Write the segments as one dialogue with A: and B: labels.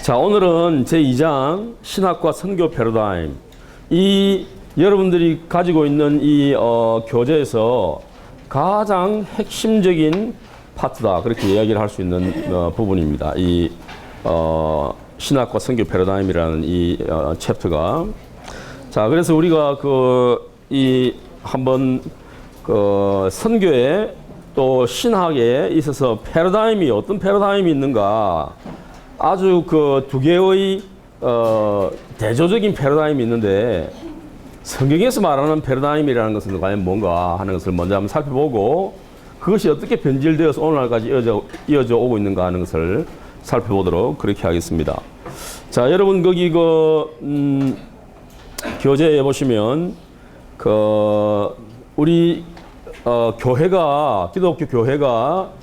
A: 자, 오늘은 제2장 신학과 선교 패러다임. 이 여러분들이 가지고 있는 이 교재에서 가장 핵심적인 파트다. 그렇게 이야기를 할 수 있는 부분입니다. 이 신학과 선교 패러다임이라는 이 챕터가. 자, 그래서 우리가 한번 선교에 또 신학에 있어서 패러다임이 어떤 패러다임이 있는가, 아주 두 개의 대조적인 패러다임이 있는데, 성경에서 말하는 패러다임이라는 것은 과연 뭔가 하는 것을 먼저 한번 살펴보고, 그것이 어떻게 변질되어서 오늘날까지 이어져 오고 있는가 하는 것을 살펴보도록 그렇게 하겠습니다. 자, 여러분 거기 교재에 보시면 우리 교회가, 기독교 교회가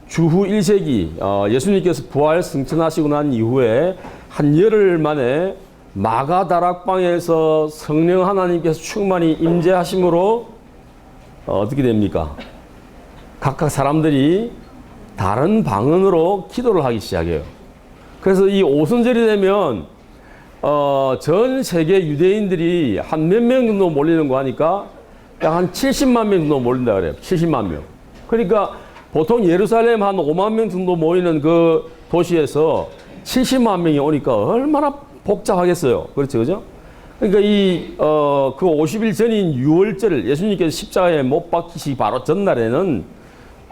A: 주후 1세기 예수님께서 부활 승천하시고 난 이후에 한 열흘 만에 마가다락방에서 성령 하나님께서 충만히 임재하심으로 어떻게 됩니까? 각각 사람들이 다른 방언으로 기도를 하기 시작해요. 그래서 이 오순절이 되면 전 세계 유대인들이 한 몇 명 정도 몰리는 거 하니까 약 한 70만 명 정도 몰린다 그래요. 70만 명. 그러니까 보통 예루살렘 한 5만 명 정도 모이는 그 도시에서 70만 명이 오니까 얼마나 복잡하겠어요. 그렇죠, 그죠? 그러니까 그 50일 전인 6월절, 예수님께서 십자가에 못 박히시 바로 전날에는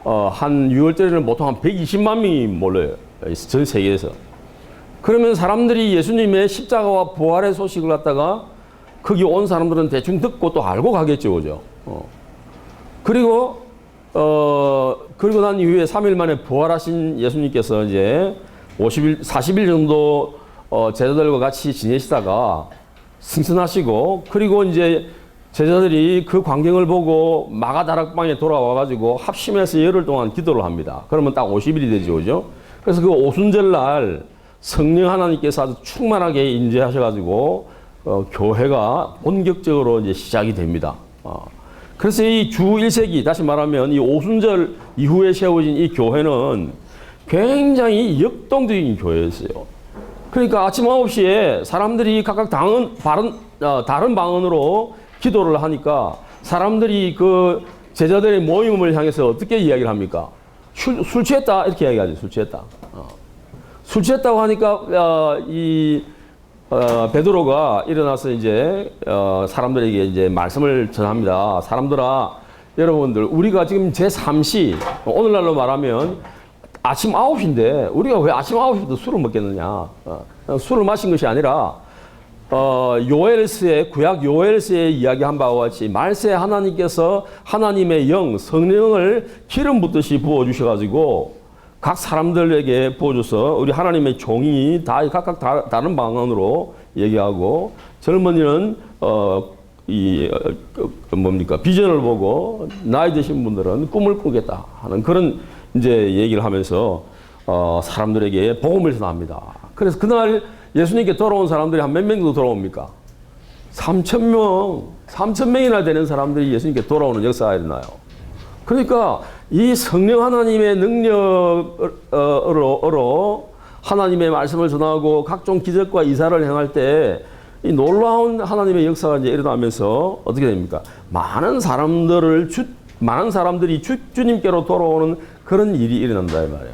A: 한 6월절에는 보통 한 120만 명이 몰려요. 전 세계에서. 그러면 사람들이 예수님의 십자가와 부활의 소식을 갖다가 거기 온 사람들은 대충 듣고 또 알고 가겠죠, 그죠? 그리고 난 이후에 3일 만에 부활하신 예수님께서 이제 40일 정도 제자들과 같이 지내시다가 승천하시고, 그리고 이제 제자들이 그 광경을 보고 마가다락방에 돌아와가지고 합심해서 열흘 동안 기도를 합니다. 그러면 딱 50일이 되죠, 그죠? 그래서 그 오순절날 성령 하나님께서 아주 충만하게 임재하셔가지고 교회가 본격적으로 이제 시작이 됩니다. 그래서 이 주 1세기, 다시 말하면 이 오순절 이후에 세워진 이 교회는 굉장히 역동적인 교회였어요. 그러니까 아침 9시에 사람들이 각각 다른 방언으로 기도를 하니까 사람들이 그 제자들의 모임을 향해서 어떻게 이야기를 합니까? 술 취했다, 이렇게 이야기하죠. 술 취했다. 술 취했다고 하니까 베드로가 일어나서 이제 사람들에게 이제 말씀을 전합니다. 사람들아, 여러분들, 우리가 지금 제3시, 오늘날로 말하면 아침 9시인데 우리가 왜 아침 9시부터 술을 먹겠느냐? 술을 마신 것이 아니라 요엘서에, 구약 요엘서에 이야기한 바와 같이 말세 하나님께서 하나님의 영, 성령을 기름 붓듯이 부어주셔가지고 각 사람들에게 부어줘서 우리 하나님의 종이 다 각각 다른 방언으로 얘기하고, 젊은이는 비전을 보고, 나이 드신 분들은 꿈을 꾸겠다 하는 그런 이제 얘기를 하면서 사람들에게 복음을 전합니다. 그래서 그날 예수님께 돌아온 사람들이 한 몇 명 정도 돌아옵니까? 3,000명이나 되는 사람들이 예수님께 돌아오는 역사가 일어나요. 그러니까 이 성령 하나님의 능력으로 하나님의 말씀을 전하고 각종 기적과 이사를 행할 때 이 놀라운 하나님의 역사가 이제 일어나면서 어떻게 됩니까? 많은 사람들이 주님께로 돌아오는 그런 일이 일어난다 이 말이에요.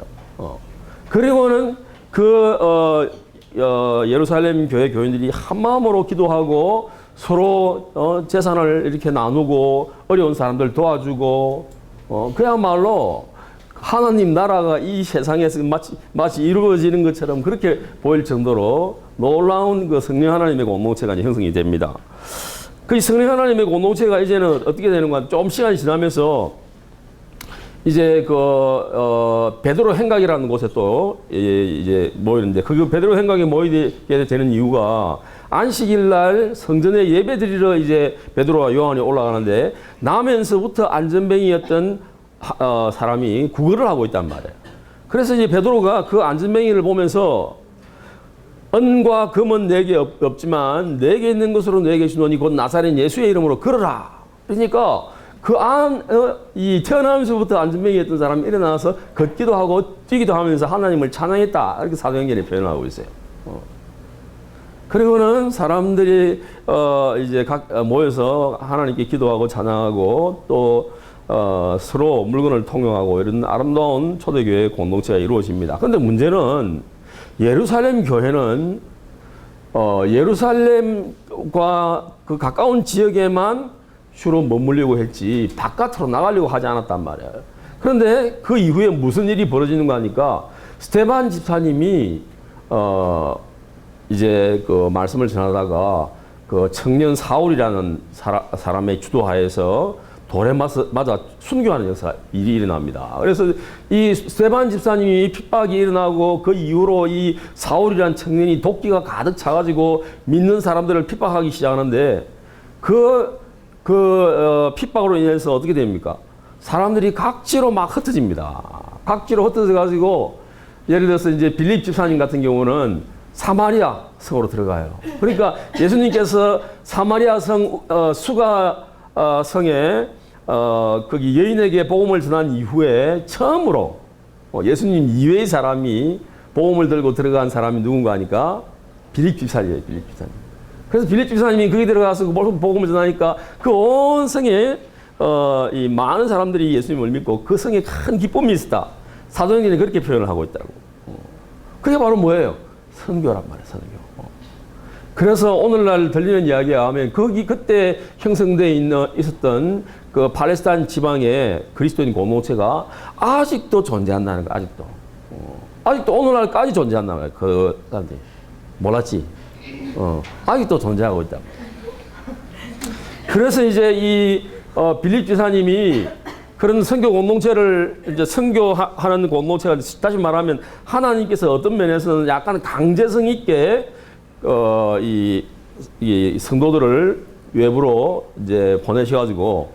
A: 그리고는 예루살렘 교회 교인들이 한 마음으로 기도하고 서로 재산을 이렇게 나누고 어려운 사람들 도와주고, 그야말로 하나님 나라가 이 세상에서 마치 이루어지는 것처럼 그렇게 보일 정도로 놀라운 그 성령 하나님의 공동체가 이제 형성이 됩니다. 그 성령 하나님의 공동체가 이제는 어떻게 되는가? 좀 시간이 지나면서 이제 베드로 행각이라는 곳에 또 이제 모이는데, 그 베드로 행각에 모이게 되는 이유가 안식일 날 성전에 예배 드리러 이제 베드로와 요한이 올라가는데, 나면서부터 안전뱅이였던 사람이 구걸을 하고 있단 말이에요. 그래서 이제 베드로가 그 안전뱅이를 보면서 은과 금은 내게 없지만 내게 있는 것으로 내게 주노니 곧 나사렛 예수의 이름으로 걸어라. 그러니까 이 태어나면서부터 안전뱅이였던 사람이 일어나서 걷기도 하고 뛰기도 하면서 하나님을 찬양했다. 이렇게 사도행전에 표현하고 있어요. 그리고는 사람들이 이제 모여서 하나님께 기도하고 찬양하고 또 서로 물건을 통용하고 이런 아름다운 초대교회 공동체가 이루어집니다. 그런데 문제는 예루살렘 교회는 예루살렘과 그 가까운 지역에만 주로 머물려고 했지 바깥으로 나가려고 하지 않았단 말이에요. 그런데 그 이후에 무슨 일이 벌어지는가 하니까 스데반 집사님이 이제 그 말씀을 전하다가 그 청년 사울이라는 사람의 주도하에서 돌에 맞아 순교하는 일이 일어납니다. 그래서 이 스데반 집사님이 핍박이 일어나고 그 이후로 이 사울이라는 청년이 도끼가 가득 차가지고 믿는 사람들을 핍박하기 시작하는데 핍박으로 인해서 어떻게 됩니까? 사람들이 각지로 막 흩어집니다. 각지로 흩어져가지고 예를 들어서 이제 빌립 집사님 같은 경우는 사마리아 성으로 들어가요. 그러니까 예수님께서 사마리아 성 수가 성에 거기 여인에게 복음을 전한 이후에 처음으로 예수님 이외의 사람이 복음을 들고 들어간 사람이 누군가 하니까 빌립 집사님이에요. 빌립 집사님. 그래서 빌립 집사님이 거기 들어가서 복음을 전하니까 그 온 성에 이 많은 사람들이 예수님을 믿고 그 성에 큰 기쁨이 있었다. 사도행전이 그렇게 표현을 하고 있다고. 그게 바로 뭐예요? 선교란 말이에요. 선교. 그래서 오늘날 들리는 이야기에 하면 그때 형성되어 있었던 그 팔레스타인 지방의 그리스도인 공동체가 아직도 존재한다는 거. 아직도 오늘날까지 존재한다는 거예요. 그 사람들이 몰랐지. 아직도 존재하고 있다. 그래서 이제 이 빌립 지사님이 그런 선교 공동체를 이제 선교하는 공동체가 다시 말하면 하나님께서 어떤 면에서는 약간 강제성 있게 이 성도들을 외부로 이제 보내셔가지고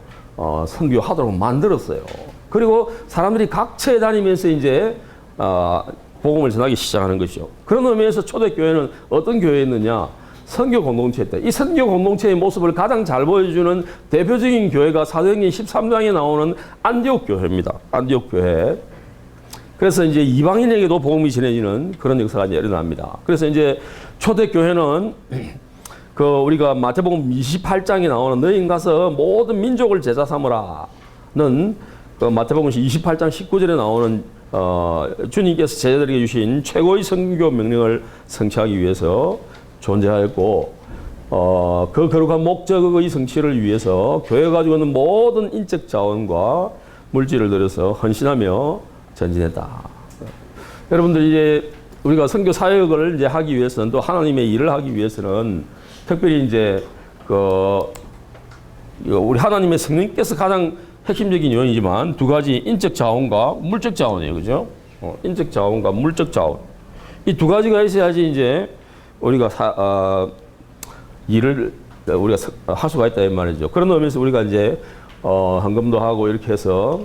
A: 선교하도록 만들었어요. 그리고 사람들이 각처에 다니면서 이제 복음을 전하기 시작하는 것이죠. 그런 의미에서 초대교회는 어떤 교회였느냐? 선교 공동체였다. 이 선교 공동체의 모습을 가장 잘 보여주는 대표적인 교회가 사도행전 13장에 나오는 안디옥 교회입니다. 안디옥 교회. 그래서 이제 이방인에게도 복음이 전해지는 그런 역사가 이제 일어납니다. 그래서 이제 초대교회는 그 우리가 마태복음 28장에 나오는 너희는 가서 모든 민족을 제자 삼으라는 그 마태복음 28장 19절에 나오는 주님께서 제자들에게 주신 최고의 선교 명령을 성취하기 위해서 존재하였고 그 거룩한 목적의 성취를 위해서 교회가 가지고 있는 모든 인적 자원과 물질을 들여서 헌신하며 전진했다. 여러분들 이제 우리가 선교 사역을 이제 하기 위해서는 또 하나님의 일을 하기 위해서는 특별히 이제 우리 하나님의 성령께서 가장 핵심적인 요인이지만 두 가지 인적 자원과 물적 자원이에요, 그죠? 인적 자원과 물적 자원 이 두 가지가 있어야지 이제 우리가 일을 우리가 할 수가 있다 이 말이죠. 그런 의미에서 우리가 이제 헌금도 하고 이렇게 해서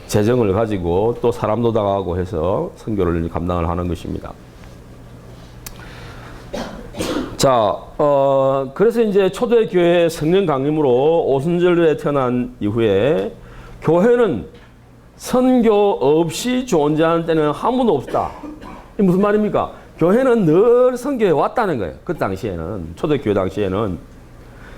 A: 재정을 가지고 또 사람도 나가고 해서 선교를 감당을 하는 것입니다. 자, 그래서 이제 초대교회 성령 강림으로 오순절에 태어난 이후에 교회는 선교 없이 존재하는 때는 한 번도 없다. 이게 무슨 말입니까? 교회는 늘 선교해 왔다는 거예요. 그 당시에는, 초대교회 당시에는.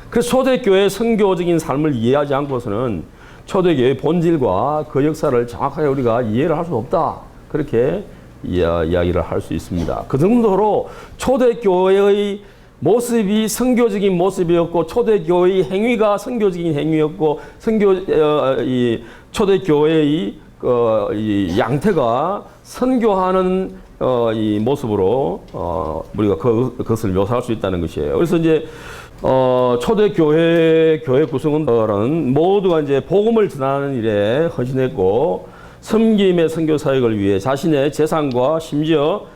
A: 그래서 초대교회의 선교적인 삶을 이해하지 않고서는 초대교회의 본질과 그 역사를 정확하게 우리가 이해를 할 수 없다. 그렇게 이야기를 할 수 있습니다. 그 정도로 초대교회의 모습이 선교적인 모습이었고, 초대교회의 행위가 선교적인 행위였고, 초대교회의 이 양태가 선교하는 이 모습으로 우리가 그것을 묘사할 수 있다는 것이에요. 그래서 이제 초대교회 교회 구성원들은 모두가 이제 복음을 전하는 일에 헌신했고 섬김의 선교 사역을 위해 자신의 재산과 심지어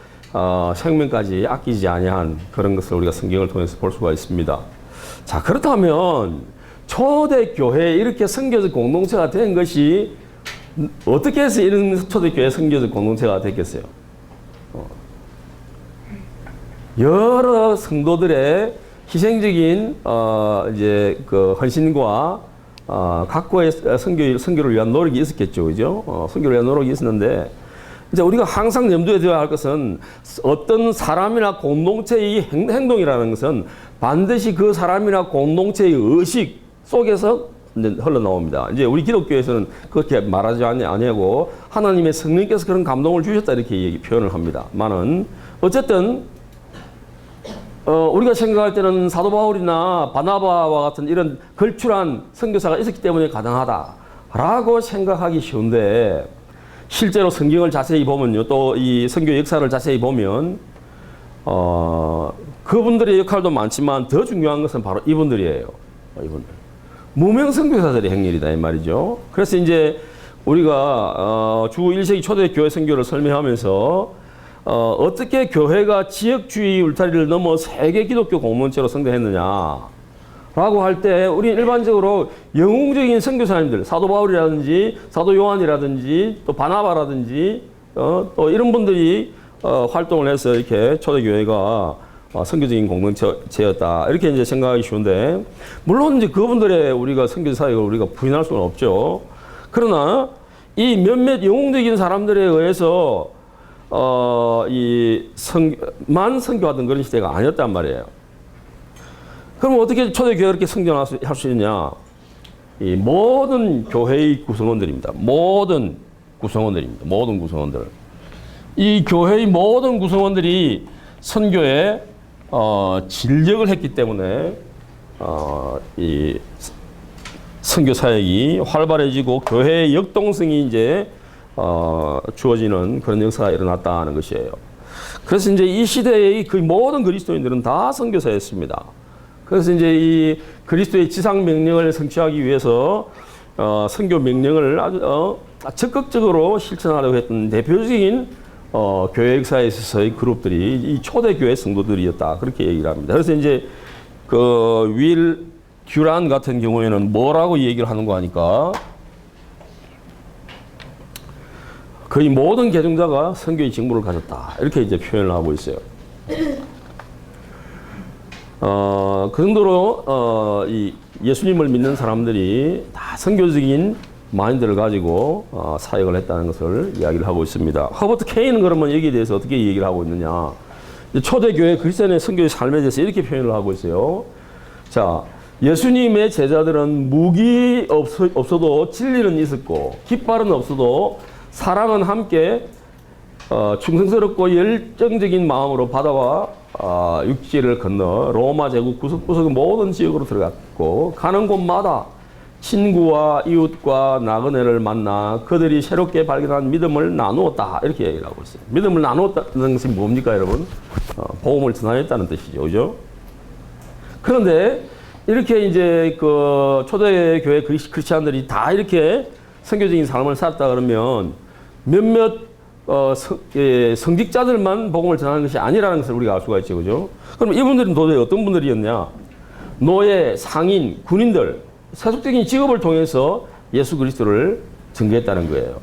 A: 생명까지 아끼지 아니한 그런 것을 우리가 성경을 통해서 볼 수가 있습니다. 자, 그렇다면 초대교회에 이렇게 선교적 공동체가 된 것이 어떻게 해서 이런 초대교회 선교적 공동체가 됐겠어요? 여러 성도들의 희생적인 이제 그 헌신과 각고의 선교를 위한 노력이 있었겠죠, 그죠? 선교를 위한 노력이 있었는데 이제 우리가 항상 염두에 두어야 할 것은 어떤 사람이나 공동체의 행동이라는 것은 반드시 그 사람이나 공동체의 의식 속에서 이제 흘러나옵니다. 이제 우리 기독교에서는 그렇게 말하지 아니하고 하나님의 성령께서 그런 감동을 주셨다 이렇게 표현을 합니다만은 어쨌든 우리가 생각할 때는 사도 바울이나 바나바와 같은 이런 걸출한 선교사가 있었기 때문에 가능하다라고 생각하기 쉬운데 실제로 성경을 자세히 보면요, 또 이 선교 역사를 자세히 보면 그분들의 역할도 많지만 더 중요한 것은 바로 이분들이에요. 이분들. 무명 선교사들의 행렬이다 이 말이죠. 그래서 이제 우리가 주 1세기 초대 교회 선교를 설명하면서 어떻게 교회가 지역주의 울타리를 넘어 세계 기독교 공동체로 성장했느냐 라고 할 때 우리는 일반적으로 영웅적인 선교사님들, 사도 바울이라든지 사도 요한이라든지 또 바나바라든지 또 이런 분들이 활동을 해서 이렇게 초대교회가 선교적인 공동체였다 이렇게 이제 생각하기 쉬운데, 물론 이제 그분들의 우리가 선교 사역을 우리가 부인할 수는 없죠. 그러나 이 몇몇 영웅적인 사람들에 의해서 만 선교하던 그런 시대가 아니었단 말이에요. 그럼 어떻게 초대교회가 그렇게 성장할 수 있느냐? 이 모든 교회의 구성원들입니다. 모든 구성원들. 이 교회의 모든 구성원들이 선교에 진력을 했기 때문에 이 선교 사역이 활발해지고 교회의 역동성이 이제 주어지는 그런 역사가 일어났다는 것이에요. 그래서 이제 이 시대의 그 모든 그리스도인들은 다 선교사였습니다. 그래서 이제 이 그리스도의 지상 명령을 성취하기 위해서 선교 명령을 아주 적극적으로 실천하려고 했던 대표적인 교회 역사에 있어서의 그룹들이 이 초대교회 성도들이었다 그렇게 얘기를 합니다. 그래서 이제 그 윌 듀란 같은 경우에는 뭐라고 얘기를 하는 거 하니까 거의 모든 개종자가 선교의 직무를 가졌다 이렇게 이제 표현을 하고 있어요. 그 정도로 이 예수님을 믿는 사람들이 다 선교적인 마인드를 가지고 사역을 했다는 것을 이야기를 하고 있습니다. 허버트 케인은 그러면 여기에 대해서 어떻게 얘기를 하고 있느냐? 초대교회 그리스도인의 선교의 삶에 대해서 이렇게 표현을 하고 있어요. 자, 예수님의 제자들은 무기 없어도 진리는 있었고 깃발은 없어도 사랑은 함께 충성스럽고 열정적인 마음으로 바다와 육지를 건너 로마 제국 구석구석 모든 지역으로 들어갔고 가는 곳마다 친구와 이웃과 나그네를 만나 그들이 새롭게 발견한 믿음을 나누었다 이렇게 얘기를 하고 있어요. 믿음을 나누었다는 것이 뭡니까 여러분? 복음을 전하였다는 뜻이죠, 그죠? 그런데 이렇게 이제 그 초대교회 크리스찬들이 다 이렇게 선교적인 삶을 살았다 그러면 몇몇 성직자들만 복음을 전하는 것이 아니라는 것을 우리가 알 수가 있죠, 그죠? 그럼 이분들은 도대체 어떤 분들이었냐? 노예, 상인, 군인들, 세속적인 직업을 통해서 예수 그리스도를 전개했다는 거예요.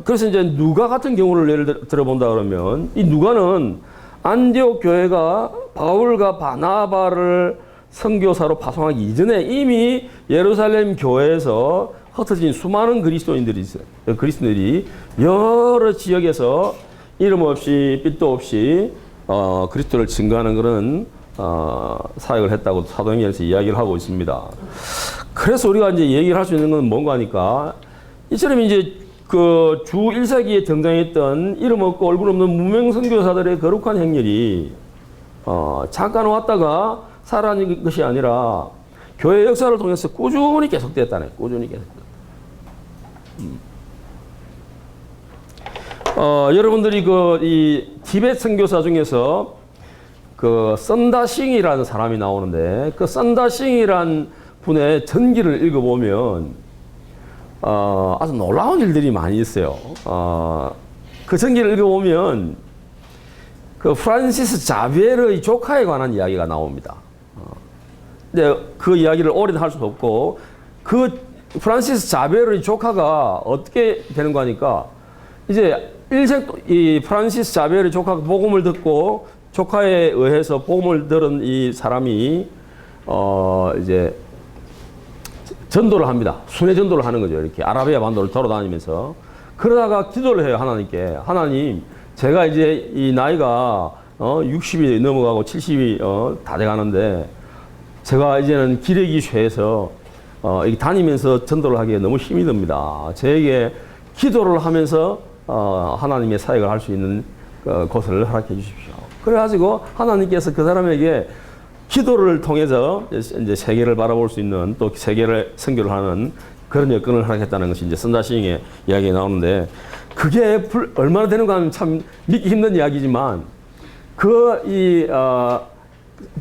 A: 그래서 이제 누가 같은 경우를 예를 들어본다 그러면 이 누가는 안디옥 교회가 바울과 바나바를 선교사로 파송하기 이전에 이미 예루살렘 교회에서 흩어진 수많은 그리스도인들이 있어요. 그리스도인들이 여러 지역에서 이름 없이 빛도 없이 그리스도를 증거하는 그런 사역을 했다고 사도행전에서 이야기를 하고 있습니다. 그래서 우리가 이제 얘기를 할 수 있는 건 뭔가 하니까 이처럼 이제 그 주 1세기에 등장했던 이름 없고 얼굴 없는 무명 선교사들의 거룩한 행렬이 잠깐 왔다가 사라진 것이 아니라 교회 역사를 통해서 꾸준히 계속됐다네. 꾸준히 계속됐다. 여러분들이 이 티베트 선교사 중에서 그 썬다싱이라는 사람이 나오는데 그 썬다싱이라는 분의 전기를 읽어보면 아주 놀라운 일들이 많이 있어요. 그 전기를 읽어보면 그 프란시스 자비에르의 조카에 관한 이야기가 나옵니다. 근데 그 이야기를 오래는 할 수도 없고 그 프란시스 자비에르의 조카가 어떻게 되는 거 하니까 이제 일생 이 프란시스 자비에르의 조카가 복음을 듣고 조카에 의해서 복음을 들은 이 사람이 이제 전도를 합니다. 순회 전도를 하는 거죠. 이렇게 아라비아 반도를 돌아다니면서 그러다가 기도를 해요, 하나님께. 하나님, 제가 이제 이 나이가 60이 넘어가고 70이 다 돼가는데 제가 이제는 기력이 쇠해서 다니면서 전도를 하기에 너무 힘이 듭니다. 저에게 기도를 하면서 하나님의 사역을 할 수 있는 것을 허락해 주십시오. 그래가지고 하나님께서 그 사람에게 기도를 통해서 이제 세계를 바라볼 수 있는 또 세계를 선교를 하는 그런 여건을 허락했다는 것이 이제 선자시행의 이야기에 나오는데 그게 얼마나 되는가 하면 참 믿기 힘든 이야기지만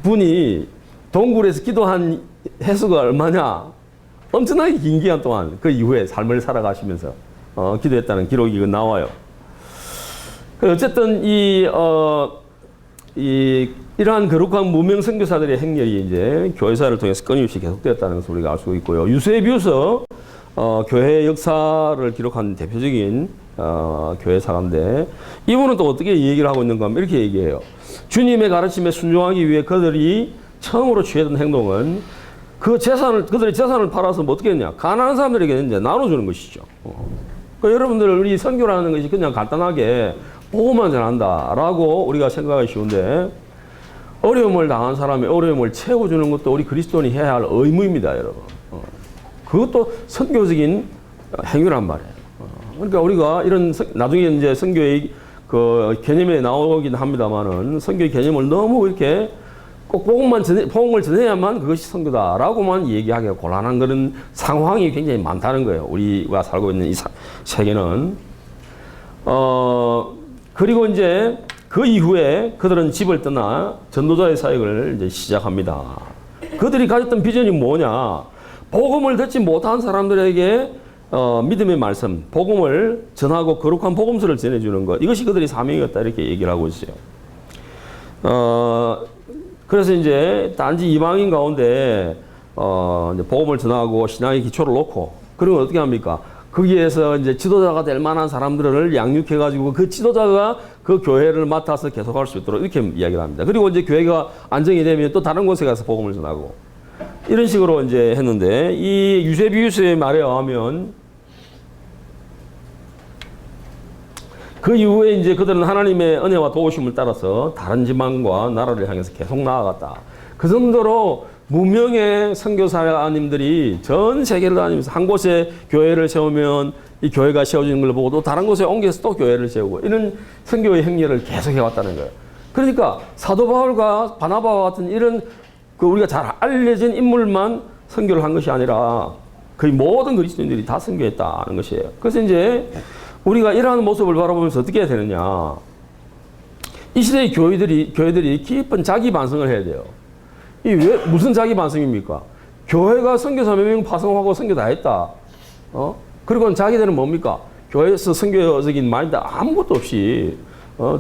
A: 분이 동굴에서 기도한 횟수가 얼마냐? 엄청나게 긴 기간 동안 그 이후에 삶을 살아가시면서 기도했다는 기록이 나와요. 어쨌든 이러한 거룩한 무명 선교사들의 행렬이 이제 교회사를 통해서 끊임없이 계속되었다는 것을 우리가 알 수 있고요. 유세비우서 교회 역사를 기록한 대표적인 교회사인데 이분은 또 어떻게 얘기를 하고 있는가 하면 이렇게 얘기해요. 주님의 가르침에 순종하기 위해 그들이 처음으로 취했던 행동은 그들의 재산을 팔아서 뭐 어떻게 했냐? 가난한 사람들에게 이제 나눠주는 것이죠. 그러니까 여러분들 우리 선교라는 것이 그냥 간단하게 보고만 전한다라고 우리가 생각하기 쉬운데 어려움을 당한 사람의 어려움을 채워주는 것도 우리 그리스도인이 해야 할 의무입니다, 여러분. 그것도 선교적인 행위란 말이에요. 그러니까 우리가 이런 나중에 이제 선교의 그 개념에 나오긴 합니다만은 선교의 개념을 너무 이렇게 꼭 복음을 전해야만 그것이 선교다라고만 얘기하기가 곤란한 그런 상황이 굉장히 많다는 거예요. 우리가 살고 있는 이 세계는. 그리고 이제 그 이후에 그들은 집을 떠나 전도자의 사역을 이제 시작합니다. 그들이 가졌던 비전이 뭐냐? 복음을 듣지 못한 사람들에게 믿음의 말씀, 복음을 전하고 거룩한 복음서를 전해주는 것. 이것이 그들의 사명이었다. 이렇게 얘기를 하고 있어요. 그래서 이제 단지 이방인 가운데 이제 복음을 전하고 신앙의 기초를 놓고 그러면 어떻게 합니까? 거기에서 이제 지도자가 될 만한 사람들을 양육해가지고 그 지도자가 그 교회를 맡아서 계속할 수 있도록 이렇게 이야기를 합니다. 그리고 이제 교회가 안정이 되면 또 다른 곳에 가서 복음을 전하고 이런 식으로 이제 했는데 이 유세비우스의 말에 의하면 그 이후에 이제 그들은 하나님의 은혜와 도우심을 따라서 다른 지방과 나라를 향해서 계속 나아갔다. 그 정도로 무명의 선교사님들이 전 세계를 다니면서 한 곳에 교회를 세우면 이 교회가 세워지는 걸 보고 또 다른 곳에 옮겨서 또 교회를 세우고 이런 선교의 행렬을 계속 해왔다는 거예요. 그러니까 사도 바울과 바나바와 같은 이런 우리가 잘 알려진 인물만 선교를 한 것이 아니라 거의 모든 그리스도인들이 다 선교했다는 것이에요. 그래서 이제 우리가 이러한 모습을 바라보면서 어떻게 해야 되느냐. 이 시대의 교회들이 깊은 자기 반성을 해야 돼요. 무슨 자기 반성입니까? 교회가 선교사 몇 명 파송하고 선교 다 했다. 그리고 자기들은 뭡니까? 교회에서 선교적인 마인드 아무것도 없이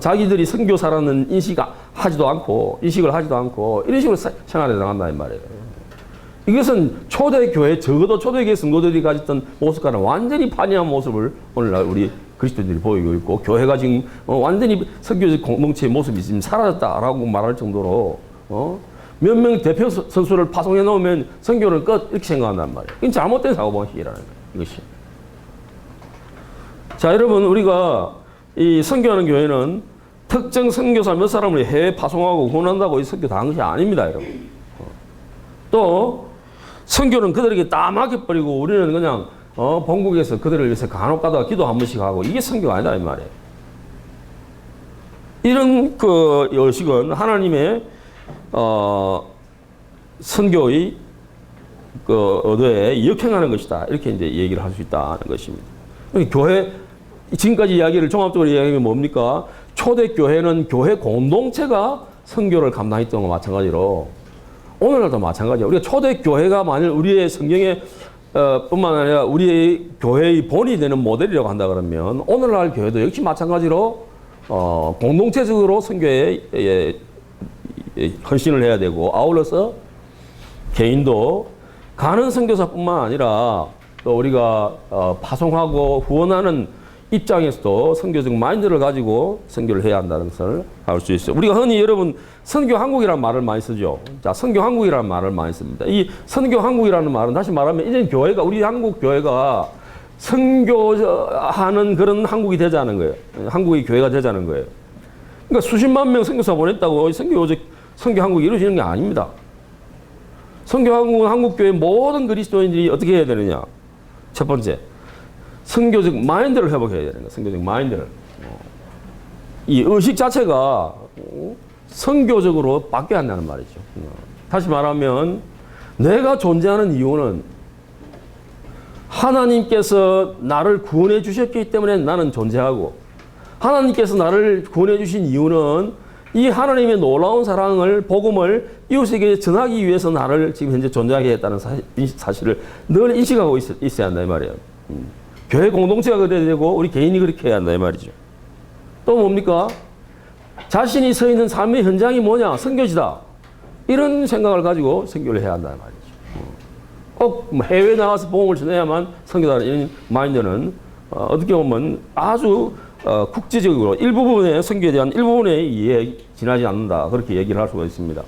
A: 자기들이 선교사라는 인식을 하지도 않고 이런 식으로 생활해 나간다 이 말이에요. 이것은 초대교회, 적어도 초대교회 성도들이 가졌던 모습과는 완전히 반대한 모습을 오늘날 우리 그리스도인들이 보이고 있고 교회가 지금 완전히 선교적 공동체의 모습이 지금 사라졌다라고 말할 정도로 몇 명 대표 선수를 파송해 놓으면 선교는 끝 이렇게 생각한단 말이에요. 이건 잘못된 사고방식이라는 거예요. 이것이. 자, 여러분 우리가 이 선교하는 교회는 특정 선교사 몇 사람을 해외 파송하고 후원한다고 이 선교 다 한 것이 아닙니다, 여러분. 또 선교는 그들에게 다 맡겨버리고 우리는 그냥 본국에서 그들을 위해서 간혹 가다가 기도 한 번씩 하고 이게 선교가 아니다 이 말이에요. 이런 그 여식은 하나님의 선교의 그 의도에 역행하는 것이다. 이렇게 이제 얘기를 할 수 있다는 것입니다. 교회, 지금까지 이야기를 종합적으로 이야기하면 뭡니까? 초대교회는 교회 공동체가 선교를 감당했던 것과 마찬가지로 오늘날도 마찬가지예요. 우리가 초대교회가 만일 우리의 성경에 뿐만 아니라 우리의 교회의 본이 되는 모델이라고 한다 그러면 오늘날 교회도 역시 마찬가지로 공동체적으로 선교에 헌신을 해야 되고 아울러서 개인도 가는 선교사뿐만 아니라 또 우리가 파송하고 후원하는 입장에서도 선교적 마인드를 가지고 선교를 해야 한다는 것을 알 수 있어요. 우리가 흔히 여러분 선교 한국이라는 말을 많이 쓰죠. 자, 선교 한국이라는 말을 많이 씁니다. 이 선교 한국이라는 말은 다시 말하면 이제 교회가 우리 한국 교회가 선교하는 그런 한국이 되자는 거예요. 한국의 교회가 되자는 거예요. 그러니까 수십만 명 선교사 보냈다고 선교 한국이 이루어지는 게 아닙니다. 선교 한국교회 모든 그리스도인들이 어떻게 해야 되느냐? 첫 번째, 선교적 마인드를 회복해야 되는 거예요. 선교적 마인드를. 이 의식 자체가 선교적으로 바뀌어야 한다는 말이죠. 다시 말하면 내가 존재하는 이유는 하나님께서 나를 구원해 주셨기 때문에 나는 존재하고, 하나님께서 나를 구원해 주신 이유는 이 하나님의 놀라운 사랑을, 복음을 이웃에게 전하기 위해서 나를 지금 현재 존재하게 했다는 사실을 늘 인식하고 있어야 한다 이 말이에요. 교회 공동체가 그래야 되고 우리 개인이 그렇게 해야 한다 이 말이죠. 또 뭡니까? 자신이 서 있는 삶의 현장이 뭐냐? 선교지다. 이런 생각을 가지고 선교를 해야 한다 이 말이죠. 꼭 해외에 나가서 복음을 전해야만 선교다 이런 마인드는 어떻게 보면 아주 국제적으로 일부분의 선교에 대한 일부분의 이해에 지나지 않는다. 그렇게 얘기를 할 수가 있습니다.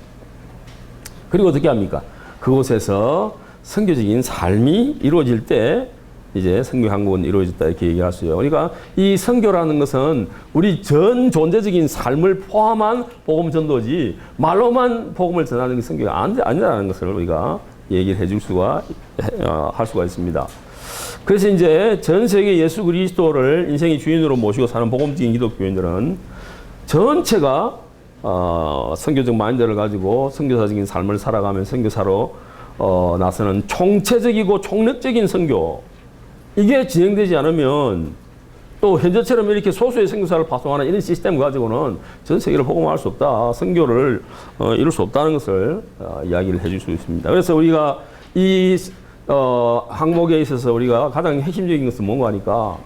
A: 그리고 어떻게 합니까? 그곳에서 선교적인 삶이 이루어질 때 이제 선교 한국은 이루어졌다 이렇게 얘기할 수 있어요. 그러니까 이 선교라는 것은 우리 전 존재적인 삶을 포함한 복음 전도지 말로만 복음을 전하는 게 선교가 아니라는 것을 우리가 얘기를 해줄 수가 할 수가 있습니다. 그래서 이제 전 세계 예수 그리스도를 인생의 주인으로 모시고 사는 복음적인 기독교인들은 전체가 선교적 마인드를 가지고 선교사적인 삶을 살아가면 선교사로 나서는 총체적이고 총력적인 선교, 이게 진행되지 않으면 또 현재처럼 이렇게 소수의 선교사를 파송하는 이런 시스템 가지고는 전 세계를 복음화할 수 없다, 선교를 이룰 수 없다는 것을 이야기를 해줄 수 있습니다. 그래서 우리가 이 항목에 있어서 우리가 가장 핵심적인 것은 뭔가 하니까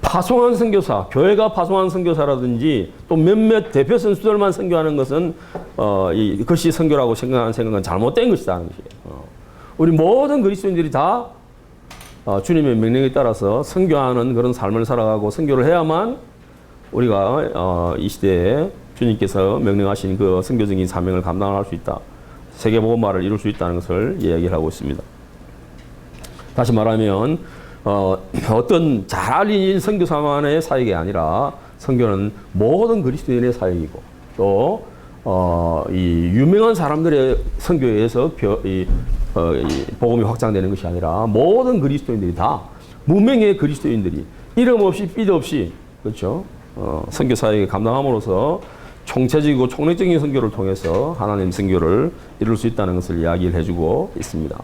A: 파송한 선교사, 교회가 파송한 선교사라든지 또 몇몇 대표 선수들만 선교하는 것은 이것이 선교라고 생각하는 생각은 잘못된 것이다 하는 것이에요. 우리 모든 그리스도인들이 다 주님의 명령에 따라서 선교하는 그런 삶을 살아가고 선교를 해야만 우리가 이 시대에 주님께서 명령하신 그 선교적인 사명을 감당할 수 있다. 세계복음화를 이룰 수 있다는 것을 이야기하고 있습니다. 다시 말하면 어떤 잘 알린 선교사만의 사역이 아니라 선교는 모든 그리스도인의 사역이고 또 이 유명한 사람들의 선교에 의해서 이 복음이 확장되는 것이 아니라 모든 그리스도인들이 다 무명의 그리스도인들이 이름 없이 삐 없이 그렇죠. 선교 사역을 감당함으로써 총체적이고 총력적인 선교를 통해서 하나님 선교를 이룰 수 있다는 것을 이야기를 해주고 있습니다.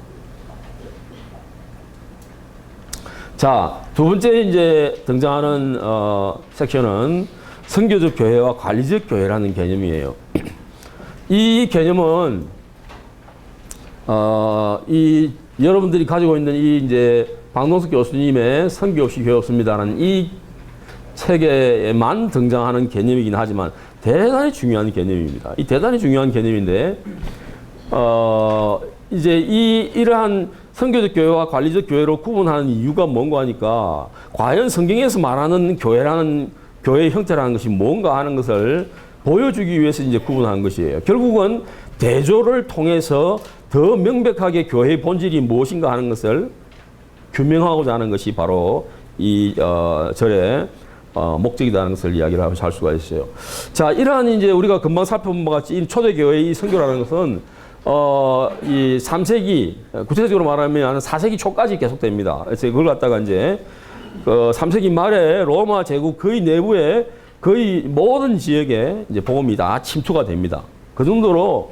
A: 자, 두 번째 이제 등장하는 섹션은 선교적 교회와 관리적 교회라는 개념이에요. 이 개념은 이 여러분들이 가지고 있는 이 이제 박동석 교수님의 선교 없이 교회 없습니다라는 이 책에만 등장하는 개념이긴 하지만 대단히 중요한 개념입니다. 이 대단히 중요한 개념인데 이제 이러한 선교적 교회와 관리적 교회로 구분하는 이유가 뭔가 하니까 과연 성경에서 말하는 교회라는 교회의 형태라는 것이 뭔가 하는 것을 보여주기 위해서 이제 구분하는 것이에요. 결국은 대조를 통해서 더 명백하게 교회의 본질이 무엇인가 하는 것을 규명하고자 하는 것이 바로 이 절의 목적이라는 것을 이야기를 하고 할 수가 있어요. 자, 이러한 이제 우리가 금방 살펴본 것 같이 이 초대교회의 이 선교라는 것은 이 3세기, 구체적으로 말하면 4세기 초까지 계속됩니다. 그래서 그걸 갖다가 이제 3세기 말에 로마 제국 거의 내부에 거의 모든 지역에 이제 복음이 다 침투가 됩니다. 그 정도로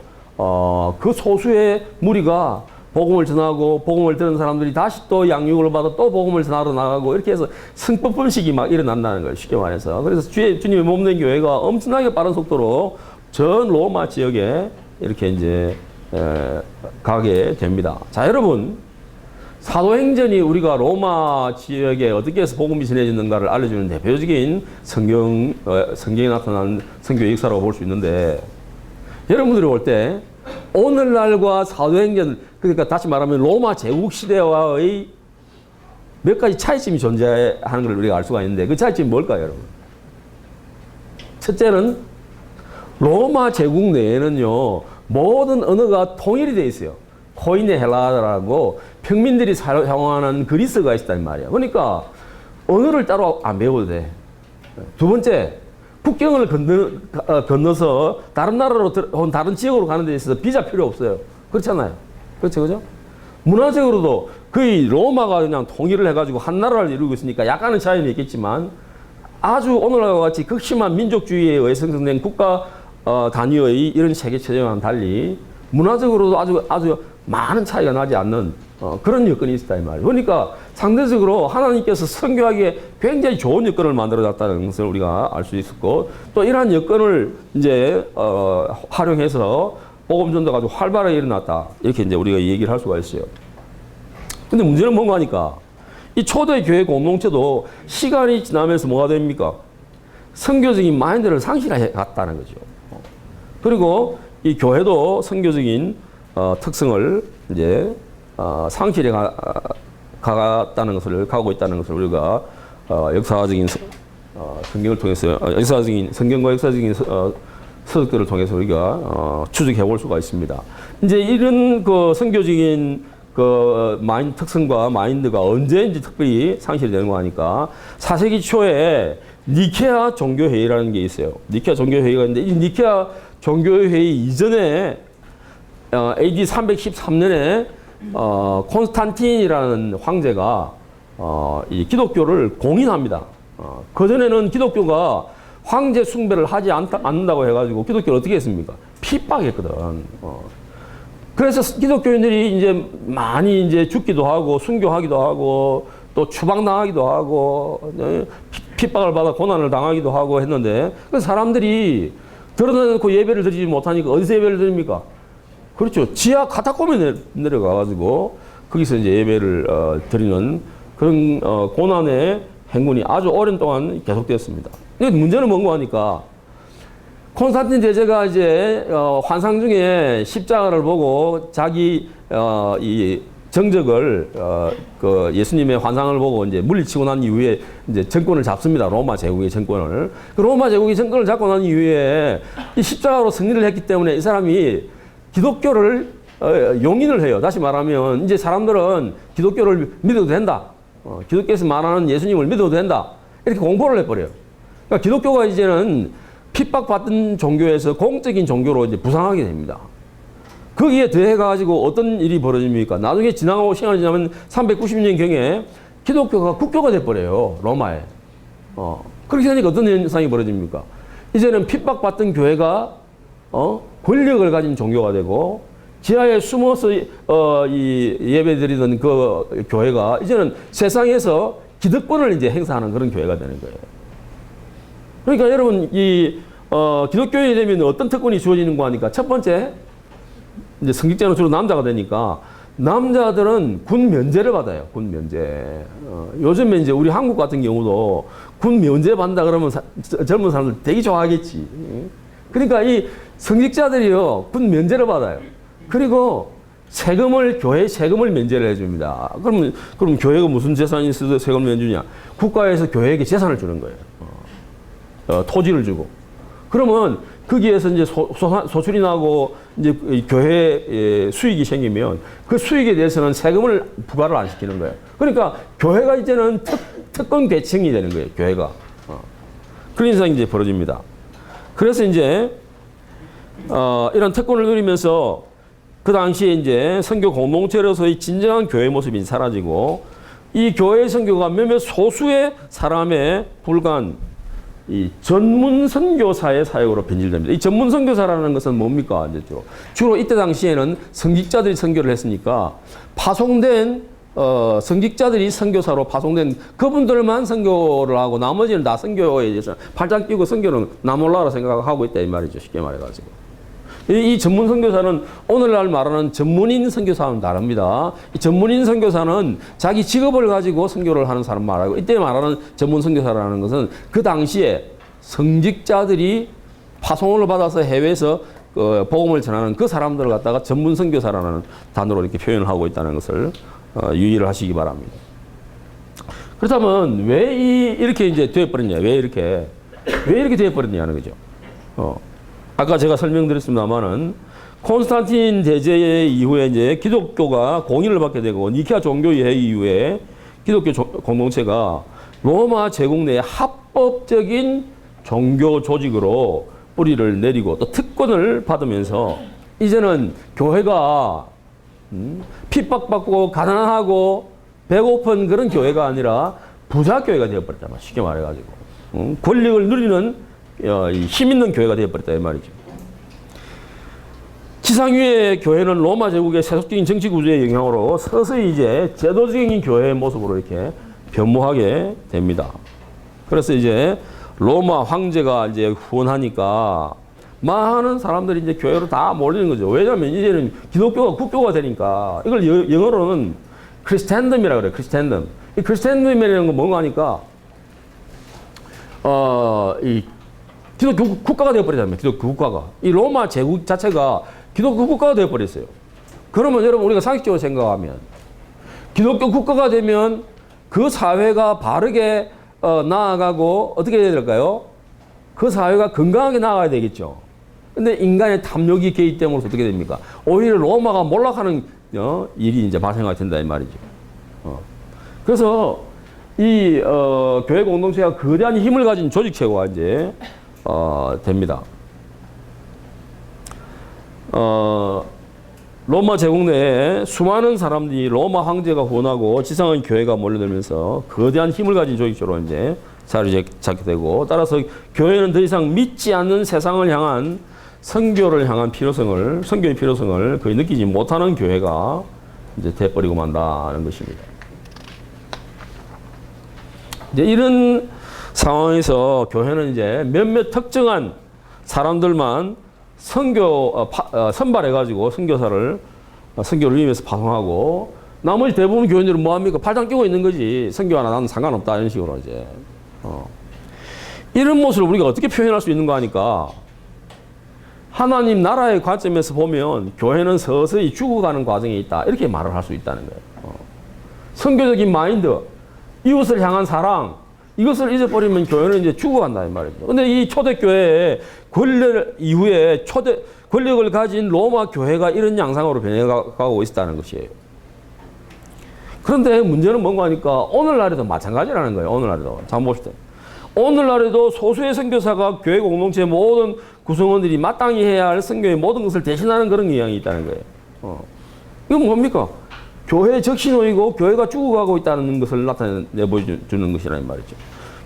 A: 그 소수의 무리가 복음을 전하고 복음을 들은 사람들이 다시 또 양육을 받아 또 복음을 전하러 나가고 이렇게 해서 승법분식이 막 일어난다는 거예요. 쉽게 말해서. 그래서 주님의 몸된 교회가 엄청나게 빠른 속도로 전 로마 지역에 이렇게 이제 가게 됩니다. 자, 여러분, 사도행전이 우리가 로마 지역에 어떻게 해서 복음이 전해졌는가를 알려주는 대표적인 성경에 나타난 선교 역사라고 볼 수 있는데, 여러분들이 볼 때 오늘날과 사도행전, 그러니까 다시 말하면 로마 제국 시대와의 몇 가지 차이점이 존재하는 걸 우리가 알 수가 있는데, 그 차이점이 뭘까요, 여러분? 첫째는 로마 제국 내에는요 모든 언어가 통일이 되어 있어요. 코인의 헬라어라고 평민들이 사용하는 그리스가 있단 말이야. 그러니까 언어를 따로 안 배워도 돼. 두 번째, 국경을 건너서 다른 나라로 혹은 다른 지역으로 가는 데 있어서 비자 필요 없어요. 그렇잖아요. 그렇죠, 그죠? 문화적으로도 거의 로마가 그냥 통일을 해가지고 한 나라를 이루고 있으니까 약간은 차이는 있겠지만 아주 오늘과 같이 극심한 민족주의에 의해 형성된 국가 단위의 이런 세계 체제와는 달리 문화적으로도 아주 많은 차이가 나지 않는 그런 여건이 있었다 이 말이에요. 그러니까 상대적으로 하나님께서 선교하기에 굉장히 좋은 여건을 만들어놨다는 것을 우리가 알 수 있었고 또 이러한 여건을 이제 활용해서 복음 전도가 아주 활발하게 일어났다 이렇게 이제 우리가 얘기를 할 수가 있어요. 근데 문제는 뭔가 하니까 이 초대 교회 공동체도 시간이 지나면서 뭐가 됩니까? 선교적인 마인드를 상실해 갔다는 거죠. 그리고 이 교회도 선교적인 특성을 이제 상실해 가고 있다는 것을 우리가 역사적인 성경을 통해서 성경과 역사적인 서적들을 통해서 우리가 추적해 볼 수가 있습니다. 이제 이런 그 선교적인 그 특성과 마인드가 언제인지 특별히 상실이 되는 거 하니까 4세기 초에 니케아 종교회의라는 게 있어요. 니케아 종교회의가 있는데 이 니케아 종교회의 이전에 AD 313년에 콘스탄틴이라는 황제가 이 기독교를 공인합니다. 그전에는 기독교가 황제 숭배를 하지 않는다고 해가지고 기독교를 어떻게 했습니까? 핍박했거든. 그래서 기독교인들이 이제 많이 이제 죽기도 하고 순교하기도 하고 또 추방당하기도 하고 핍박을 받아 고난을 당하기도 하고 했는데 그 사람들이 드러내놓고 예배를 드리지 못하니까 어디서 예배를 드립니까? 그렇죠. 지하 카타콤에 내려가가지고 거기서 이제 예배를 드리는 그런 고난의 행군이 아주 오랜 동안 계속되었습니다. 근데 문제는 뭔가 하니까 콘스탄틴 대제가 이제 환상 중에 십자가를 보고 자기 이 정적을 그 예수님의 환상을 보고 이제 물리치고 난 이후에 이제 정권을 잡습니다. 로마 제국의 정권을. 그 로마 제국의 정권을 잡고 난 이후에 이 십자가로 승리를 했기 때문에 이 사람이 기독교를 용인을 해요. 다시 말하면 이제 사람들은 기독교를 믿어도 된다. 기독교에서 말하는 예수님을 믿어도 된다. 이렇게 공포를 해버려요. 그러니까 기독교가 이제는 핍박받던 종교에서 공적인 종교로 이제 부상하게 됩니다. 거기에 더해가지고 어떤 일이 벌어집니까? 나중에 지나가고 시간이 지나면 390년경에 기독교가 국교가 돼버려요. 로마에. 그렇게 되니까 어떤 현상이 벌어집니까? 이제는 핍박받던 교회가 권력을 가진 종교가 되고 지하에 숨어서 이 예배드리던 그 교회가 이제는 세상에서 기득권을 이제 행사하는 그런 교회가 되는 거예요. 그러니까 여러분 이 기독교인이 되면 어떤 특권이 주어지는 거 하니까 첫 번째 이제 성직자는 주로 남자가 되니까 남자들은 군 면제를 받아요. 군 면제. 요즘에 이제 우리 한국 같은 경우도 군 면제 받는다 그러면 젊은 사람들 되게 좋아하겠지. 그러니까 이 성직자들이요 군 면제를 받아요. 그리고 교회 세금을 면제를 해줍니다. 그럼 교회가 무슨 재산이 있어서 세금을 면주냐? 국가에서 교회에게 재산을 주는 거예요. 토지를 주고. 그러면 거기에서 이제 소출이 나고 이제 교회 수익이 생기면 그 수익에 대해서는 세금을 부과를 안 시키는 거예요. 그러니까 교회가 이제는 특권 계층이 되는 거예요. 교회가. 그런 현상이 이제 벌어집니다. 그래서 이제 이런 특권을 누리면서 그 당시에 이제 선교 공동체로서의 진정한 교회 모습이 사라지고 이 교회 선교가 몇몇 소수의 사람에 불과한 이 전문 선교사의 사역으로 변질됩니다. 이 전문 선교사라는 것은 뭡니까? 주로 이때 당시에는 성직자들이 선교를 했으니까 파송된 성직자들이 선교사로 파송된 그분들만 선교를 하고 나머지는 다 선교에 대해서 발작 끼고 선교는 나몰라라 생각하고 있다 이 말이죠. 쉽게 말해가지고. 이 전문 선교사는 오늘날 말하는 전문인 선교사와는 다릅니다. 이 전문인 선교사는 자기 직업을 가지고 선교를 하는 사람 말하고 이때 말하는 전문 선교사라는 것은 그 당시에 성직자들이 파송을 받아서 해외에서 복음을 전하는 그 사람들을 갖다가 전문 선교사라는 단어로 이렇게 표현을 하고 있다는 것을 유의를 하시기 바랍니다. 그렇다면 왜 이렇게 이제 되어버렸냐? 왜 이렇게 되어버렸냐는 거죠. 아까 제가 설명드렸습니다만은 콘스탄틴 대제 이후에 이제 기독교가 공인을 받게 되고 니케아 종교회의 이후에 기독교 공동체가 로마 제국 내에 합법적인 종교 조직으로 뿌리를 내리고 또 특권을 받으면서 이제는 교회가 핍박받고 가난하고 배고픈 그런 교회가 아니라 부자 교회가 되어버렸다. 쉽게 말해가지고 권력을 누리는 힘 있는 교회가 되어버렸다 이 말이죠. 지상 위의 교회는 로마 제국의 세속적인 정치 구조의 영향으로 서서히 이제 제도적인 교회의 모습으로 이렇게 변모하게 됩니다. 그래서 이제 로마 황제가 이제 후원하니까 많은 사람들이 이제 교회로 다 몰리는 거죠. 왜냐하면 이제는 기독교가 국교가 되니까 이걸 영어로는 크리스텐덤이라고 그래요. 크리스텐덤. 이 크리스텐덤이라는 건 뭔가 하니까 이 기독교 국가가 되어버리잖아요. 기독교 국가가. 이 로마 제국 자체가 기독교 국가가 되어버렸어요. 그러면 여러분 우리가 상식적으로 생각하면 기독교 국가가 되면 그 사회가 바르게 나아가고 어떻게 해야 될까요? 그 사회가 건강하게 나아가야 되겠죠. 근데 인간의 탐욕이 개입됨으로써 어떻게 됩니까? 오히려 로마가 몰락하는 일이 이제 발생하게 된다 이 말이죠. 그래서 이 교회 공동체가 거대한 힘을 가진 조직체가 이제 됩니다. 로마 제국 내에 수많은 사람들이 로마 황제가 후원하고 지상의 교회가 몰려들면서 거대한 힘을 가진 조직체로 이제 자리를 잡게 되고, 따라서 교회는 더 이상 믿지 않는 세상을 향한 선교를 향한 필요성을, 선교의 필요성을 거의 느끼지 못하는 교회가 이제 돼버리고 만다는 것입니다. 이제 이런 상황에서 교회는 이제 몇몇 특정한 사람들만 선발해가지고 선교를 위해서 파송하고, 나머지 대부분 교인들은 뭐합니까? 팔짱 끼고 있는 거지. 선교하나 나는 상관없다. 이런 식으로 이제. 이런 모습을 우리가 어떻게 표현할 수 있는가 하니까, 하나님 나라의 관점에서 보면 교회는 서서히 죽어가는 과정에 있다. 이렇게 말을 할 수 있다는 거예요. 선교적인 마인드, 이웃을 향한 사랑, 이것을 잊어버리면 교회는 이제 죽어간다 이 말이죠. 근데 이 초대교회의 권력 이후에 권력을 가진 로마 교회가 이런 양상으로 변해가고 있다는 것이에요. 그런데 문제는 뭔가 하니까 오늘날에도 마찬가지라는 거예요. 오늘날에도. 잘 봅시다. 오늘날에도 소수의 선교사가 교회 공동체 모든 구성원들이 마땅히 해야 할 선교의 모든 것을 대신하는 그런 경향이 있다는 거예요. 이건 뭡니까? 교회의 적신호이고 교회가 죽어가고 있다는 것을 나타내 보여주는 것이라는 말이죠.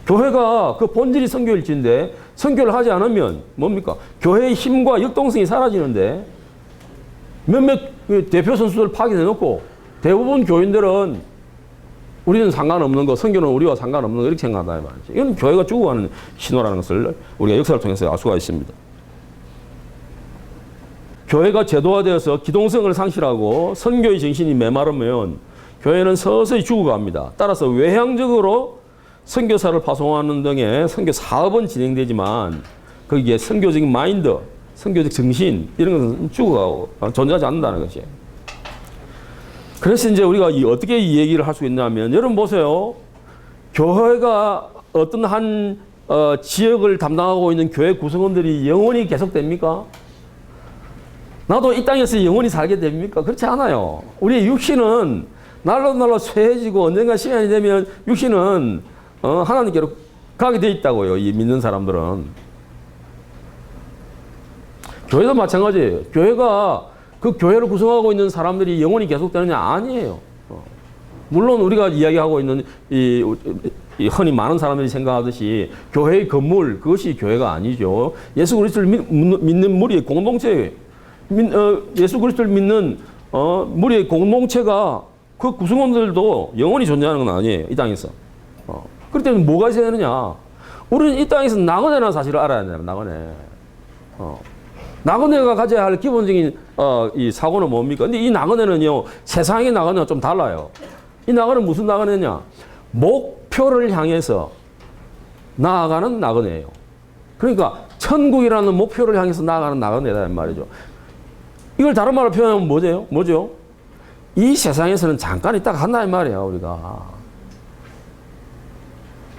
A: 교회가 그 본질이 선교일지인데 선교를 하지 않으면 뭡니까? 교회의 힘과 역동성이 사라지는데 몇몇 대표 선수들 파견해놓고 대부분 교인들은 우리는 상관없는 거, 선교는 우리와 상관없는 거 이렇게 생각한다 말이죠. 이건 교회가 죽어가는 신호라는 것을 우리가 역사를 통해서 알 수가 있습니다. 교회가 제도화되어서 기동성을 상실하고 선교의 정신이 메마르면 교회는 서서히 죽어갑니다. 따라서 외향적으로 선교사를 파송하는 등의 선교 사업은 진행되지만 거기에 선교적인 마인드, 선교적 정신 이런 것은 죽어가고 존재하지 않는다는 것이에요. 그래서 이제 우리가 어떻게 이 얘기를 할 수 있냐면, 여러분 보세요. 교회가 어떤 한 지역을 담당하고 있는 교회 구성원들이 영원히 계속됩니까? 나도 이 땅에서 영원히 살게 됩니까? 그렇지 않아요. 우리의 육신은 날로 쇠해지고 언젠가 시간이 되면 육신은 하나님께로 가게 돼 있다고요. 이 믿는 사람들은. 교회도 마찬가지예요. 교회가 그 교회를 구성하고 있는 사람들이 영원히 계속되느냐? 아니에요. 물론 우리가 이야기하고 있는 이 흔히 많은 사람들이 생각하듯이 교회의 건물, 그것이 교회가 아니죠. 예수 그리스도를 믿는 무리의 공동체예요. 예수 그리스도를 믿는 무리의 공동체가 그 구성원들도 영원히 존재하는 건 아니에요. 이 땅에서. 그렇기 때문에 뭐가 있어야 되느냐? 우리는 이 땅에서 나그네라는 사실을 알아야 돼요. 나그네. 나그네가 가져야 할 기본적인 이 사고는 뭡니까? 근데 이 나그네는요, 세상의 나그네와 좀 달라요. 이 나그네는 무슨 나그네냐? 목표를 향해서 나아가는 나그네예요. 그러니까 천국이라는 목표를 향해서 나아가는 나그네라는 말이죠. 이걸 다른 말로 표현하면 뭐죠? 이 세상에서는 잠깐 있다가 한다 이 말이에요, 우리가.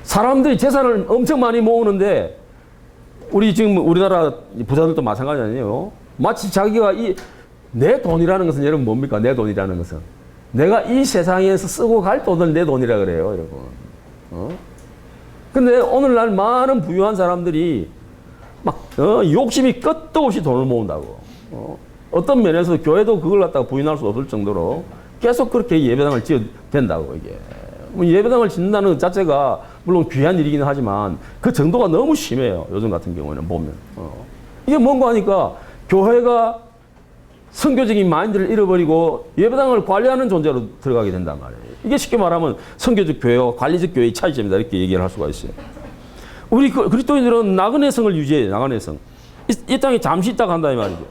A: 사람들이 재산을 엄청 많이 모으는데, 우리 지금 우리나라 부자들도 마찬가지 아니에요? 마치 자기가 내 돈이라는 것은 여러분 뭡니까? 내 돈이라는 것은 내가 이 세상에서 쓰고 갈 돈을 내 돈이라 그래요, 여러분. 근데 오늘날 많은 부유한 사람들이 막 욕심이 끝도 없이 돈을 모은다고. 어떤 면에서 교회도 그걸 갖다가 부인할 수 없을 정도로 계속 그렇게 예배당을 지어야 된다고, 이게. 뭐 예배당을 짓는다는 것 자체가 물론 귀한 일이긴 하지만 그 정도가 너무 심해요. 요즘 같은 경우에는 보면. 이게 뭔가 하니까 교회가 선교적인 마인드를 잃어버리고 예배당을 관리하는 존재로 들어가게 된단 말이에요. 이게 쉽게 말하면 선교적 교회와 관리적 교회의 차이점이다, 이렇게 얘기를 할 수가 있어요. 우리 그리스도인들은 나그네 성을 유지해요. 나그네 성. 이 땅에 잠시 있다가 한다 이 말이죠.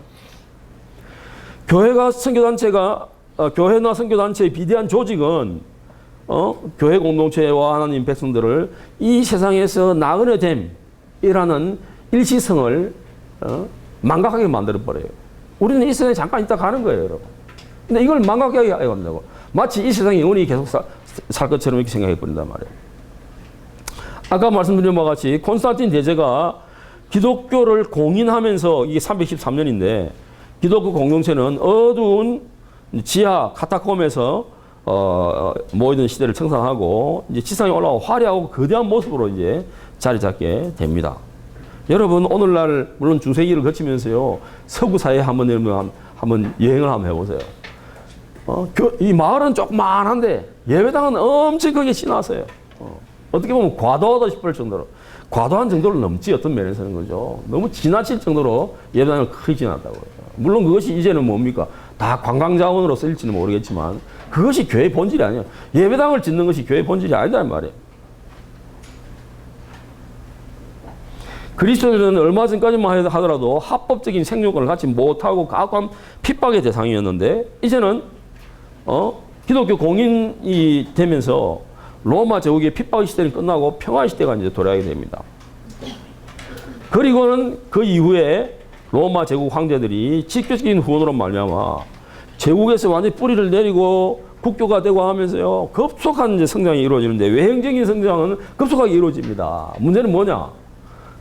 A: 교회가 선교단체가 교회나 선교단체의 비대한 조직은 교회 공동체와 하나님 백성들을 이 세상에서 나그네됨이라는 일시성을 망각하게 만들어버려요. 우리는 이 세상에 잠깐 있다 가는 거예요, 여러분. 근데 이걸 망각하게 한다고. 마치 이 세상에 영원히 계속 살 것처럼 이렇게 생각해버린단 말이에요. 아까 말씀드린 바와 같이 콘스탄틴 대제가 기독교를 공인하면서 이게 313년인데 기독교 공동체는 어두운 지하 카타콤에서 모이던 시대를 청산하고 이제 지상에 올라와 화려하고 거대한 모습으로 이제 자리 잡게 됩니다. 여러분 오늘날 물론 중세기를 거치면서요 서구 사회에 한번 여행을 한번 해보세요. 이 마을은 조그만한데 예배당은 엄청 크게 지나서요. 어떻게 보면 과도하다 싶을 정도로 과도한 정도를 넘지 어떤 면에서는 거죠. 너무 지나칠 정도로 예배당을 크게 지났다고요. 물론 그것이 이제는 뭡니까? 다 관광자원으로 쓰일지는 모르겠지만 그것이 교회의 본질이 아니에요. 예배당을 짓는 것이 교회의 본질이 아니란 말이에요. 그리스도인들은 얼마 전까지만 하더라도 합법적인 생육을 갖지 못하고 가혹한 핍박의 대상이었는데 이제는 기독교 공인이 되면서 로마 제국의 핍박의 시대는 끝나고 평화의 시대가 이제 돌아가게 됩니다. 그리고는 그 이후에 로마 제국 황제들이 직접적인 후원으로 말미암아 제국에서 완전히 뿌리를 내리고 국교가 되고 하면서요 급속한 이제 성장이 이루어지는데 외형적인 성장은 급속하게 이루어집니다. 문제는 뭐냐?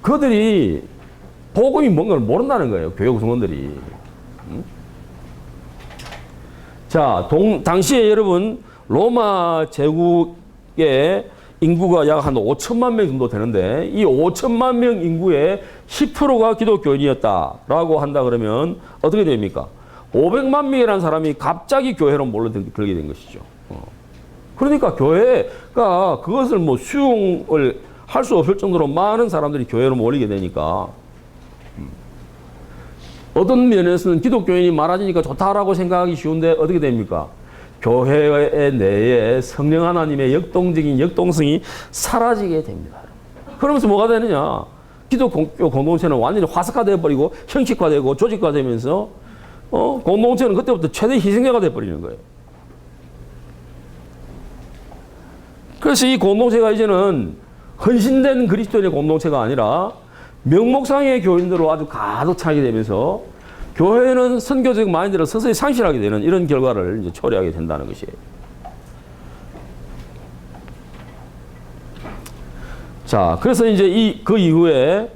A: 그들이 복음이 뭔가를 모른다는 거예요. 교회 구성원들이. 자, 당시에 여러분 로마 제국의 인구가 약 한 5천만 명 정도 되는데 이 5천만 명 인구의 10%가 기독교인이었다라고 한다 그러면 어떻게 됩니까? 500만 명이라는 사람이 갑자기 교회로 몰려들게 된 것이죠. 그러니까 교회가 그것을 뭐 수용을 할 수 없을 정도로 많은 사람들이 교회로 몰리게 되니까 어떤 면에서는 기독교인이 많아지니까 좋다라고 생각하기 쉬운데 어떻게 됩니까? 교회 내에 성령 하나님의 역동성이 사라지게 됩니다. 그러면서 뭐가 되느냐? 기독교 공동체는 완전히 화석화되어 버리고 형식화되고 조직화되면서 공동체는 그때부터 최대 희생자가 되어버리는 거예요. 그래서 이 공동체가 이제는 헌신된 그리스도인의 공동체가 아니라 명목상의 교인들로 아주 가득 차게 되면서 교회는 선교적 마인드를 서서히 상실하게 되는 이런 결과를 이제 초래하게 된다는 것이에요. 자, 그래서 이제 그 이후에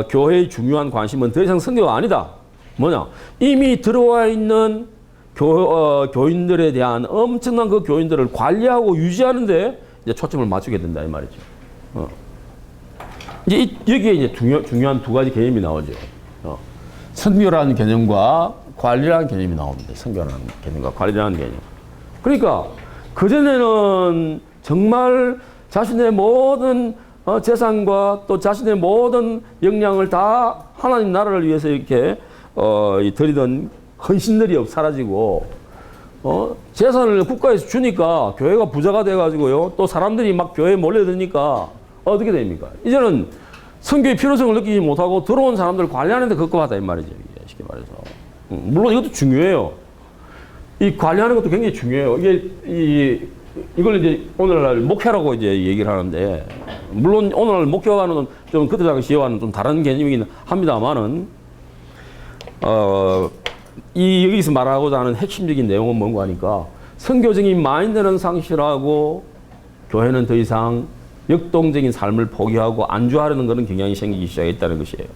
A: 교회의 중요한 관심은 더 이상 선교가 아니다. 뭐냐? 이미 들어와 있는 교인들에 대한 엄청난 그 교인들을 관리하고 유지하는데 이제 초점을 맞추게 된다 이 말이죠. 이제 여기에 이제 중요한 두 가지 개념이 나오죠. 선교라는 개념과 관리라는 개념이 나옵니다. 선교라는 개념과 관리라는 개념. 그러니까 그전에는 정말 자신의 모든 재산과 또 자신의 모든 역량을 다 하나님 나라를 위해서 이렇게 드리던 헌신들이 사라지고 재산을 국가에서 주니까 교회가 부자가 돼가지고요. 또 사람들이 막 교회에 몰려드니까 어떻게 됩니까? 이제는 선교의 필요성을 느끼지 못하고 들어온 사람들을 관리하는 데 급급하다 이 말이죠. 쉽게 말해서. 물론 이것도 중요해요. 이 관리하는 것도 굉장히 중요해요. 이걸 이제 오늘날 목회라고 이제 얘기를 하는데 물론 오늘날 목회와는 좀 그때 당시와는 좀 다른 개념이긴 합니다만은 여기서 말하고자 하는 핵심적인 내용은 뭔가 하니까 선교적인 마인드는 상실하고 교회는 더 이상 역동적인 삶을 포기하고 안주하려는 그런 경향이 생기기 시작했다는 것이에요.